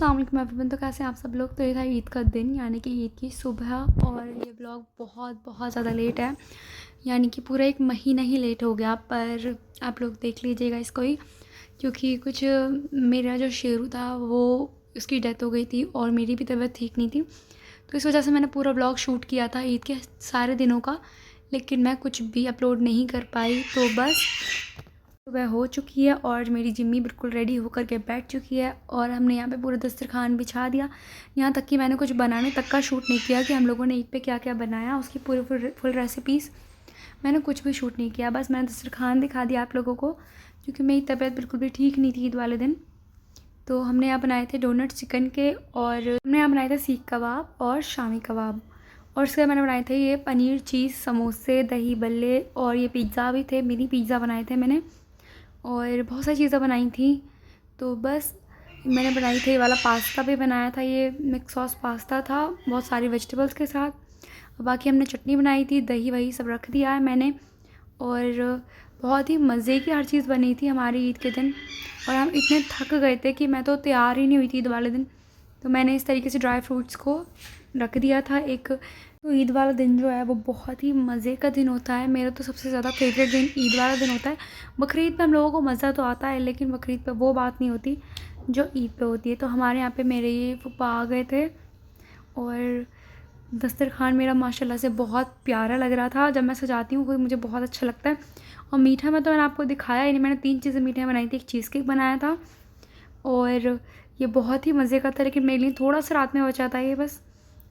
अस्सलाम वालेकुम एवरीवन। तो कैसे हैं आप सब लोग। तो ये था ईद का दिन, यानी कि ईद की सुबह, और ये ब्लॉग बहुत बहुत ज़्यादा लेट है, यानी कि पूरा एक महीना ही लेट हो गया। पर आप लोग देख लीजिएगा इसको ही, क्योंकि कुछ मेरा जो शेरू था वो उसकी डेथ हो गई थी और मेरी भी तबीयत ठीक नहीं थी। तो इस वजह से मैंने पूरा ब्लॉग शूट किया था ईद के सारे दिनों का, लेकिन मैं कुछ भी अपलोड नहीं कर पाई। तो बस सुबह हो चुकी है और मेरी जिम्मी बिल्कुल रेडी होकर के बैठ चुकी है, और हमने यहाँ पे पूरा दस्तरखान बिछा दिया। यहाँ तक कि मैंने कुछ बनाने तक का शूट नहीं किया कि हम लोगों ने ईद पे क्या क्या बनाया, उसकी पूरी फुल रेसिपीज़ मैंने कुछ भी शूट नहीं किया। बस मैंने दस्तरखान दिखा दिया आप लोगों को, क्योंकि मेरी तबीयत बिल्कुल भी ठीक नहीं थी ईद वाले दिन। तो हमने यहाँ बनाए थे डोनट चिकन के, और हमने यहाँ बनाए थे सीख कबाब और शामी कबाब, और उसके बाद मैंने बनाए थे ये पनीर चीज़ समोसे, दही बल्ले, और ये पिज़्ज़ा भी थे, मिनी पिज़्ज़ा बनाए थे मैंने, और बहुत सारी चीज़ें बनाई थी। तो बस मैंने बनाई थी, ये वाला पास्ता भी बनाया था, ये मिक्स सॉस पास्ता था बहुत सारी वेजिटेबल्स के साथ। और बाकी हमने चटनी बनाई थी, दही वही सब रख दिया है मैंने, और बहुत ही मज़े की हर चीज़ बनी थी हमारी ईद के दिन। और हम इतने थक गए थे कि मैं तो तैयार ही नहीं हुई थी ईद वाले दिन। तो मैंने इस तरीके से ड्राई फ्रूट्स को रख दिया था एक। तो ईद वाला दिन जो है वो बहुत ही मज़े का दिन होता है। मेरा तो सबसे ज़्यादा फेवरेट दिन ईद वाला दिन होता है। बकरीद पे हम लोगों को मज़ा तो आता है, लेकिन बकरीद पे वो बात नहीं होती जो ईद पे होती है। तो हमारे यहाँ पे मेरे ये फूफा आ गए थे, और दस्तरखान मेरा माशाल्लाह से बहुत प्यारा लग रहा था। जब मैं सजाती हूँ कोई मुझे बहुत अच्छा लगता है। और मीठा में तो मैंने आपको दिखाया ही नहीं, मैंने 3 चीज़ें मीठे बनाई थी। एक चीज़ केक बनाया था, और ये बहुत ही मज़े का था, लेकिन मेरे लिए थोड़ा सा रात में बचा था ये बस।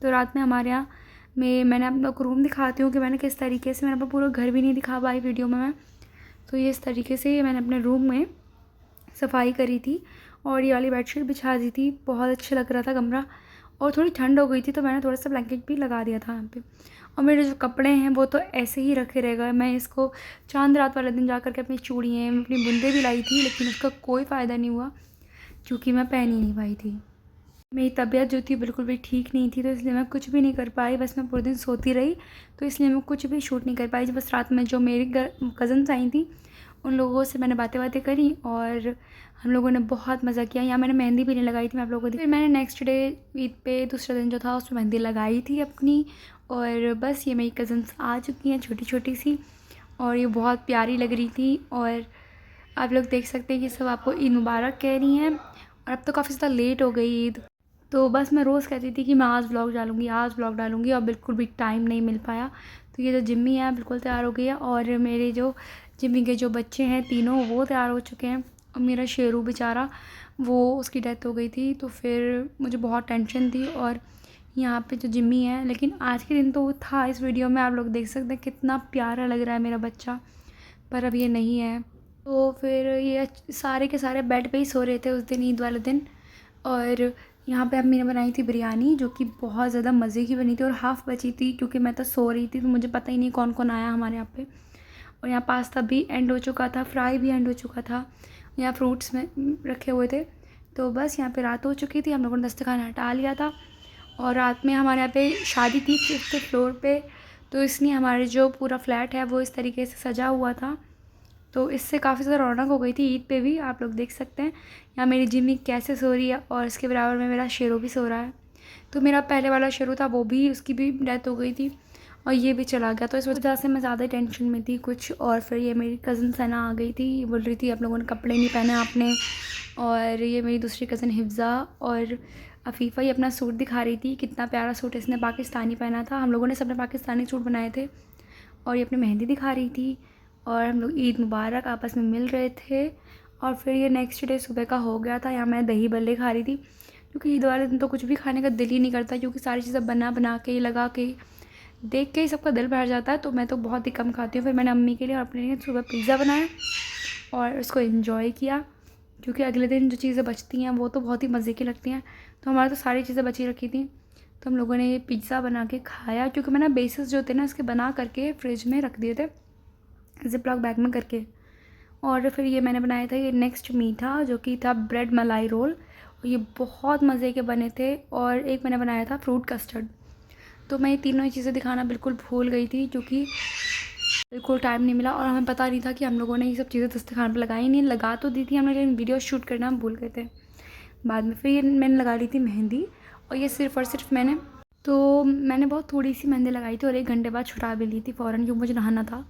तो रात में हमारे यहाँ मैंने आप लोग को रूम दिखाती हूँ कि मैंने किस तरीके से, मैंने अपना पूरा घर भी नहीं दिखा पाई वीडियो में मैं। तो ये इस तरीके से मैंने अपने रूम में सफाई करी थी, और ये वाली बेडशीट बिछा दी थी। बहुत अच्छा लग रहा था कमरा, और थोड़ी ठंड हो गई थी तो मैंने थोड़ा सा ब्लैंकेट भी लगा दिया था यहाँ पे। और मेरे जो कपड़े हैं वो तो ऐसे ही रखे रह गए। मैं इसको चांद रात वाले दिन जा कर के अपनी चूड़ियाँ, अपनी बूंदें भी लाई थी, लेकिन उसका कोई फ़ायदा नहीं हुआ, क्योंकि मैं पहन ही नहीं पाई थी। मेरी तबीयत जो थी बिल्कुल भी ठीक नहीं थी, तो इसलिए मैं कुछ भी नहीं कर पाई। बस मैं पूरे दिन सोती रही, तो इसलिए मैं कुछ भी शूट नहीं कर पाई। बस रात में जो मेरी कज़न्स आई थी उन लोगों से मैंने बातें करी, और हम लोगों ने बहुत मज़ा किया। यहाँ मैंने मेहंदी भी नहीं लगाई थी, मैं आप लोगों को फिर मैंने नेक्स्ट डे ईद पे दूसरा दिन जो था उसमें मेहंदी लगाई थी अपनी। और बस ये मेरी कज़न्स आ चुकी हैं छोटी छोटी सी, और ये बहुत प्यारी लग रही थी। और आप लोग देख सकते हैं कि सब आपको ईद मुबारक कह रही हैं। और अब तो काफ़ी ज़्यादा लेट हो गई ईद, तो बस मैं रोज़ कहती थी कि मैं आज व्लॉग डालूँगी, आज व्लॉग डालूँगी, और बिल्कुल भी टाइम नहीं मिल पाया। तो ये जो जिम्मी है बिल्कुल तैयार हो गई है, और मेरे जो जिम्मी के जो बच्चे हैं तीनों वो तैयार हो चुके हैं। और मेरा शेरू बेचारा, वो उसकी डेथ हो गई थी, तो फिर मुझे बहुत टेंशन थी। और यहाँ पे जो जिम्मी है, लेकिन आज के दिन तो वो था इस वीडियो में, आप लोग देख सकते हैं कितना प्यारा लग रहा है मेरा बच्चा, पर अब ये नहीं है। तो फिर ये सारे के सारे बेड पे ही सो रहे थे उस दिन, ईद वाले दिन। और यहाँ पे अब मैंने बनाई थी बिरयानी, जो कि बहुत ज़्यादा मज़े की बनी थी, और हाफ़ बची थी क्योंकि मैं तो सो रही थी, तो मुझे पता ही नहीं कौन कौन आया हमारे यहाँ पे। और यहाँ पास्ता भी एंड हो चुका था, फ्राई भी एंड हो चुका था, यहाँ फ्रूट्स में रखे हुए थे। तो बस यहाँ पे रात हो चुकी थी, हम लोगों ने दस्तरखान हटा लिया था। और रात में हमारे यहाँ पे शादी थी 5th फ्लोर पे, तो इसलिए हमारे जो पूरा फ्लैट है वो इस तरीके से सजा हुआ था। तो इससे काफ़ी ज़्यादा रौनक हो गई थी ईद पे भी, आप लोग देख सकते हैं। यहाँ मेरी जिम्मी कैसे सो रही है, और इसके बराबर में मेरा शेरू भी सो रहा है। तो मेरा पहले वाला शेरू था वो भी, उसकी भी डेथ हो गई थी, और ये भी चला गया। तो इस वजह से मैं ज़्यादा टेंशन में थी कुछ। और फिर ये मेरी कज़न सना आ गई थी, बोल रही थी आप लोगों ने कपड़े नहीं पहने आपने। और ये मेरी दूसरी कज़न हिफ्ज़ा और अफ़ीफ़ा ये अपना सूट दिखा रही थी, कितना प्यारा सूट इसने पाकिस्तानी पहना था। हम लोगों ने सबने पाकिस्तानी सूट बनाए थे, और ये अपनी मेहंदी दिखा रही थी, और हम लोग ईद मुबारक आपस में मिल रहे थे। और फिर ये नेक्स्ट डे सुबह का हो गया था। यहाँ मैं दही बल्ले खा रही थी, क्योंकि ईद वाले दिन तो कुछ भी खाने का दिल ही नहीं करता, क्योंकि सारी चीज़ें बना के लगा के देख के ही सबका दिल भर जाता है। तो मैं तो बहुत ही कम खाती हूँ। फिर मैंने अम्मी के लिए और अपने लिए सुबह पिज़्ज़ा बनाया और उसको इन्जॉय किया, क्योंकि अगले दिन जो चीज़ें बचती हैं वो तो बहुत ही मज़े की लगती हैं। तो हमारी तो सारी चीज़ें बची रखी थी, तो हम लोगों ने ये पिज़्ज़ा बना के खाया, क्योंकि मैंने बेसिस जो थे ना इसके बना करके फ्रिज में रख दिए थे ज़िप-लॉक बैग में करके। और फिर ये मैंने बनाया था ये नेक्स्ट मीठा, जो कि था ब्रेड मलाई रोल, और ये बहुत मज़े के बने थे। और एक मैंने बनाया था फ्रूट कस्टर्ड। तो मैं ये तीनों ही चीज़ें दिखाना बिल्कुल भूल गई थी, क्योंकि बिल्कुल टाइम नहीं मिला, और हमें पता नहीं था कि हम लोगों ने ये सब चीज़ें दस्तरखान पर लगाई नहीं। लगा तो दी थी हमने, लेकिन वीडियो शूट करना हम भूल गए थे। बाद में फिर ये मैंने लगा ली थी मेहंदी, और ये सिर्फ़ और सिर्फ मैंने बहुत थोड़ी सी मेहंदी लगाई थी और 1 घंटे बाद छुड़ा भी ली थी फ़ौरन, क्योंकि मुझे नहाना था।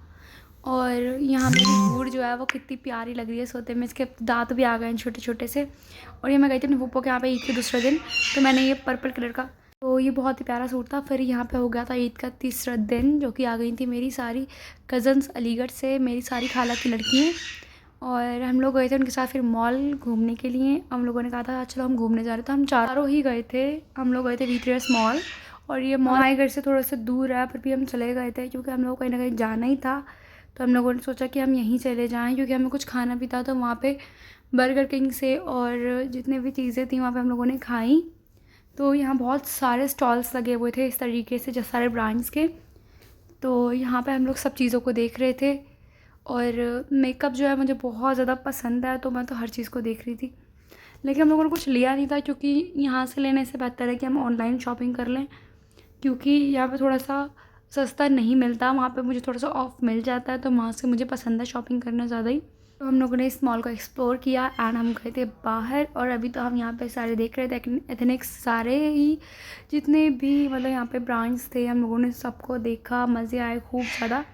और यहाँ मेरी बूढ़ जो है वो कितनी प्यारी लग रही है सोते में, इसके दाँत भी आ गए हैं छोटे छोटे से। और ये मैं गई थी अपने फूफो के यहाँ पे ईद के दूसरे दिन, तो मैंने ये पर्पल कलर का, तो ये बहुत ही प्यारा सूट था। फिर यहाँ पे हो गया था ईद का तीसरा दिन, जो कि आ गई थी मेरी सारी कज़न्स अलीगढ़ से, मेरी सारी खाला की लड़कियाँ। और हम लोग गए थे उनके साथ फिर मॉल घूमने के लिए। हम लोगों ने कहा था चलो हम घूमने जा रहे थे, तो हम चारों ही गए थे। हम लोग गए थे वीट्रियस मॉल, और ये मॉल हमारे घर से थोड़ा सा दूर है, फिर भी हम चले गए थे क्योंकि हम लोग को कहीं ना कहीं जाना ही था। तो हम लोगों ने सोचा कि हम यहीं चले जाएं, क्योंकि हमें कुछ खाना भी था। तो वहाँ पे बर्गर किंग से और जितने भी चीज़ें थी वहाँ पे हम लोगों ने खाई। तो यहाँ बहुत सारे स्टॉल्स लगे हुए थे इस तरीके से, जैसे सारे ब्रांड्स के। तो यहाँ पे हम लोग सब चीज़ों को देख रहे थे। और मेकअप जो है मुझे बहुत ज़्यादा पसंद है, तो मैं तो हर चीज़ को देख रही थी। लेकिन हम लोगों ने कुछ लिया नहीं था, क्योंकि यहाँ से लेने से बेहतर है कि हम ऑनलाइन शॉपिंग कर लें, क्योंकि यहाँ पे थोड़ा सा सस्ता नहीं मिलता, वहाँ पे मुझे थोड़ा सा ऑफ मिल जाता है। तो वहाँ से मुझे पसंद है शॉपिंग करना ज़्यादा ही। तो हम लोगों ने इस मॉल को एक्सप्लोर किया एंड हम गए थे बाहर। और अभी तो हम यहाँ पे सारे देख रहे थे एथनिक्स, सारे ही जितने भी मतलब यहाँ पे ब्रांड्स थे, हम लोगों ने सबको देखा, मज़े आए खूब ज़्यादा।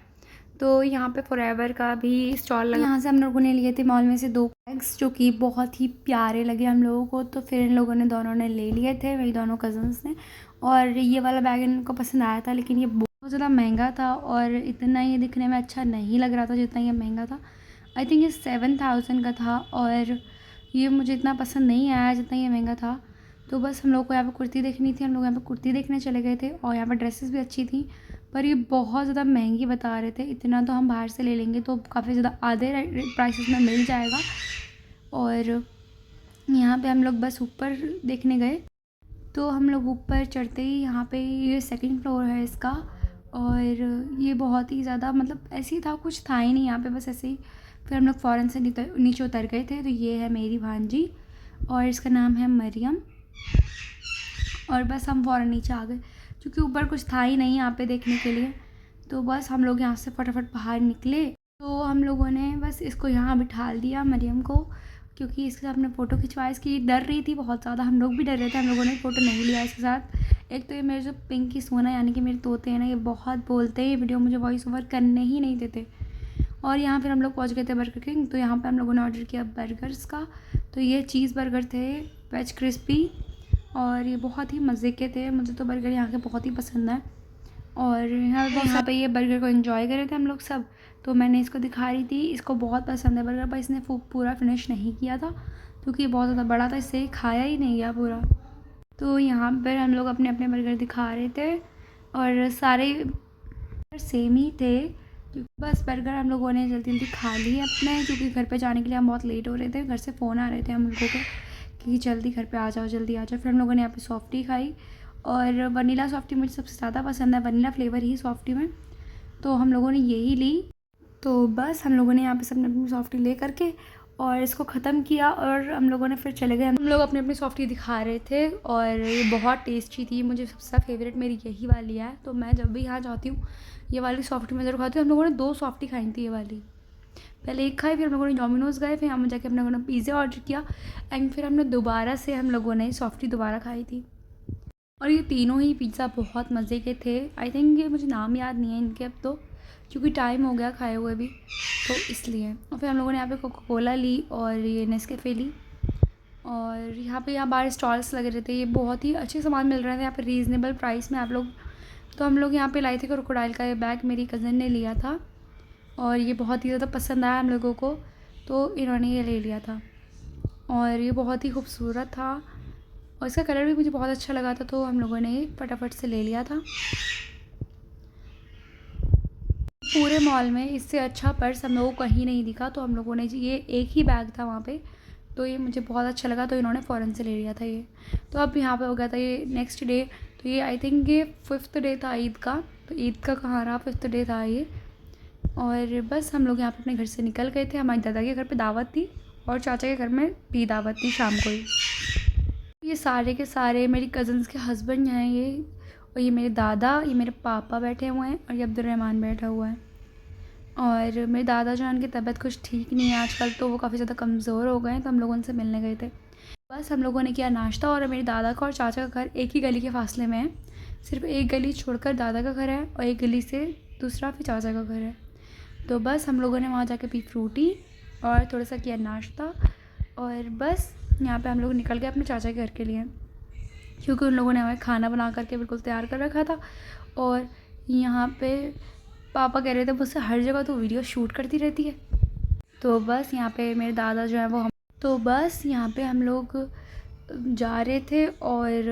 तो यहाँ पे फॉरएवर का भी स्टॉल लगा, यहाँ से हम लोगों ने लिए थे मॉल में से 2 बैग्स, जो कि बहुत ही प्यारे लगे हम लोगों को। तो फिर इन लोगों ने दोनों ने ले लिए थे, मेरी दोनों कज़न्स ने। और ये वाला बैग इनको पसंद आया था, लेकिन ये बहुत ज़्यादा महंगा था और इतना ये दिखने में अच्छा नहीं लग रहा था जितना ये महंगा था। आई थिंक ये 7,000 का था, और ये मुझे इतना पसंद नहीं आया जितना ये महंगा था। तो बस हम लोग को यहाँ पे कुर्ती देखनी थी, हम लोग यहाँ पे कुर्ती देखने चले गए थे। और यहाँ पर ड्रेसेस भी अच्छी थी, पर ये बहुत ज़्यादा महंगी बता रहे थे। इतना तो हम बाहर से ले लेंगे तो काफ़ी ज़्यादा आधे प्राइसेस में मिल जाएगा। और यहाँ पे हम लोग बस ऊपर देखने गए। तो हम लोग ऊपर चढ़ते ही यहाँ पे ये 2nd फ्लोर है इसका, और ये बहुत ही ज़्यादा मतलब ऐसे ही था, कुछ था ही नहीं यहाँ पे, बस ऐसे ही। फिर हम लोग फ़ौरन से नीचे उतर गए थे। तो ये है मेरी भांजी, और इसका नाम है मरियम। और बस हम फ़ौरन नीचे आ गए, क्योंकि ऊपर कुछ था ही नहीं यहाँ पे देखने के लिए। तो बस हम लोग यहाँ से फटाफट बाहर निकले। तो हम लोगों ने बस इसको यहाँ बिठा दिया, मरियम को, क्योंकि इसके साथ हमने फ़ोटो खिंचवाया। इसकी डर रही थी बहुत ज़्यादा, हम लोग भी डर रहे थे, हम लोगों ने फ़ोटो नहीं लिया इसके साथ। एक तो ये मेरे जो पिंकी सोना यानी कि मेरे तोते हैं ना, ये बहुत बोलते हैं, ये वीडियो मुझे वॉइस ओवर करने ही नहीं देते। और यहाँ फिर हम लोग पहुँच गए थे बर्गर किंग। तो यहाँ पर हम लोगों ने ऑर्डर किया बर्गर्स का। तो ये चीज़ बर्गर थे, वेज क्रिस्पी, और ये बहुत ही मज़े के थे। मुझे तो बर्गर यहाँ के बहुत ही पसंद है। और यहाँ पे ये बर्गर को एंजॉय कर रहे थे हम लोग सब। तो मैंने इसको दिखा रही थी, इसको बहुत पसंद है बर्गर, पर इसने पूरा फिनिश नहीं किया था, क्योंकि ये बहुत ज़्यादा बड़ा था, इससे खाया ही नहीं गया पूरा। तो यहाँ पर हम लोग अपने अपने बर्गर दिखा रहे थे, और सारे सेम ही थे। बस बर्गर हम लोगों ने जल्दी जल्दी खा लिए अपने, क्योंकि घर पे जाने के लिए हम बहुत लेट हो रहे थे। घर से फ़ोन आ रहे थे हम लोगों के कि जल्दी घर पे आ जाओ, जल्दी आ जाओ। फिर हम लोगों ने यहाँ पे सॉफ्टी खाई, और वनीला सॉफ्टी मुझे सबसे ज़्यादा पसंद है, वनीला फ्लेवर ही सॉफ्टी में। तो हम लोगों ने यही ली। तो बस हम लोगों ने यहाँ पे सब अपनी सॉफ्टी ले करके और इसको ख़त्म किया, और हम लोगों ने फिर चले गए। हम लोग अपनी अपनी सॉफ्टी दिखा रहे थे, और ये बहुत टेस्टी थी। मुझे सबसे फेवरेट मेरी यही वाली है। तो मैं जब भी यहाँ जाती हूँ ये वाली सॉफ्टी मैं ज़रूर खाती हूँ। हम लोगों ने 2 सॉफ्टी खाई थी ये वाली, पहले एक खाई, फिर हम लोगों ने डोमिनोज़ गए, फिर हम जाके हम लोगों ने पिज़्ज़ा ऑर्डर किया, एंड फिर हमने दोबारा से हम लोगों ने सॉफ्टी दोबारा खाई थी। और ये तीनों ही पिज़्ज़ा बहुत मज़े के थे। आई थिंक ये मुझे नाम याद नहीं है इनके अब तो, क्योंकि टाइम हो गया खाए हुए भी, तो इसलिए। और फिर हम लोगों ने यहाँ पे कोका कोला ली, और ये नेस्कैफ़े ली। और यहाँ बाहर स्टॉल्स लगे रहते, ये बहुत ही अच्छे सामान मिल रहे थे यहाँ पे रीज़नेबल प्राइस में आप लोग। तो हम लोग यहाँ पे लाए थे क्रोकोडाइल का ये बैग, मेरी कज़न ने लिया था, और ये बहुत ही ज़्यादा पसंद आया हम लोगों को, तो इन्होंने ये ले लिया था। और ये बहुत ही खूबसूरत था, और इसका कलर भी मुझे बहुत अच्छा लगा था, तो हम लोगों ने ये फटाफट से ले लिया था। पूरे मॉल में इससे अच्छा पर्स हम लोगों को कहीं नहीं दिखा, तो हम लोगों ने ये एक ही बैग था वहाँ पे, तो ये मुझे बहुत अच्छा लगा, तो इन्होंने फ़ौरन से ले लिया था ये। तो अब यहाँ पे हो गया था ये नेक्स्ट डे। तो ये आई थिंक ये 5th डे था ईद का, तो ईद का कहाँ रहा, 5th डे था ये। और बस हम लोग यहाँ पे अपने घर से निकल गए थे। हमारी दादा के घर पे दावत थी, और चाचा के घर में भी दावत थी शाम को ही। ये सारे के सारे मेरी कज़न्स के हस्बैंड हैं ये, और ये मेरे दादा, ये मेरे पापा बैठे हुए हैं, और ये अब्दुर्रहमान बैठा हुआ है। और मेरे दादा जो हैं उनकी तबीयत कुछ ठीक नहीं है आजकल, तो वो काफ़ी ज़्यादा कमज़ोर हो गए हैं, तो हम लोग उनसे मिलने गए थे। बस हम लोगों ने किया नाश्ता और मेरे दादा का और चाचा का घर एक ही गली के फासले में है। सिर्फ एक गली छोड़कर दादा का घर है और एक गली से दूसरा फिर चाचा का घर है। तो बस हम लोगों ने वहाँ जाके पी फ्रूटी और थोड़ा सा किया नाश्ता और बस यहाँ पे हम लोग निकल गए अपने चाचा के घर के लिए, क्योंकि उन लोगों ने हमें खाना बना करके बिल्कुल तैयार कर रखा था। और यहाँ पे पापा कह रहे थे मुझसे हर जगह तो वीडियो शूट करती रहती है। तो बस यहाँ पे मेरे दादा जो है वो तो बस यहाँ पे हम लोग जा रहे थे और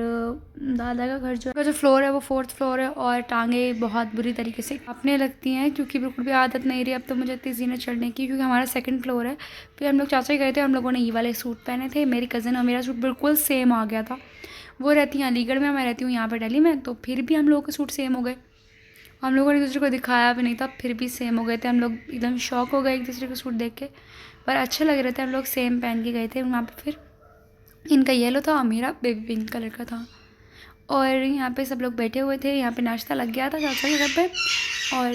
दादा का घर जो फ्लोर है वो 4th फ्लोर है और टांगे बहुत बुरी तरीके से कांपने लगती हैं, क्योंकि बिल्कुल भी आदत नहीं रही अब तो मुझे इतनी जीने चढ़ने की, क्योंकि हमारा 2nd फ्लोर है। फिर हम लोग चाचा ही गए थे, हम लोगों ने ये वाले सूट पहने थे। मेरी कज़न और मेरा सूट बिल्कुल सेम आ गया था। वो रहती हैं अलीगढ़ में, मैं रहती हूँ यहाँ पर दिल्ली में, तो फिर भी हम लोगों के सूट सेम हो गए। हम लोगों ने एक दूसरे को दिखाया भी नहीं था, फिर भी सेम हो गए थे। हम लोग एकदम शॉक हो गए एक दूसरे के सूट देख के, पर अच्छे लग रहे थे। हम लोग सेम पहन के गए थे वहाँ पे। फिर इनका येलो था और मेरा बेबी पिंक कलर का था। और यहाँ पे सब लोग बैठे हुए थे, यहाँ पे नाश्ता लग गया था चाचा के घर पे। और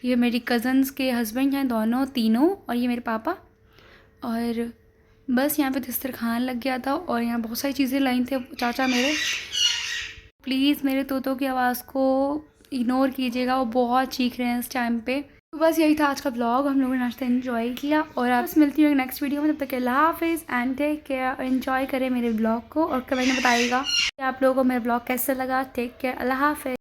ये मेरी कज़न्स के हस्बैंड हैं दोनों तीनों, और ये मेरे पापा। और बस यहाँ पे दस्तरखान लग गया था और यहाँ बहुत सारी चीज़ें लाई थे चाचा मेरे। प्लीज़ मेरे तोतों की आवाज़ को इग्नोर कीजिएगा, वो बहुत चीख रहे हैं इस टाइम पे। तो बस यही था आज का ब्लॉग। हम लोगों ने नाश्ता एंजॉय किया और आपसे मिलती हूँ नेक्स्ट वीडियो में। तब तक अल्लाह हाफिज़ एंड टेक केयर। एंजॉय करें मेरे ब्लॉग को और कमेंट में बताइएगा कि आप लोगों को मेरा ब्लॉग कैसा लगा। टेक केयर, अल्लाह हाफिज़।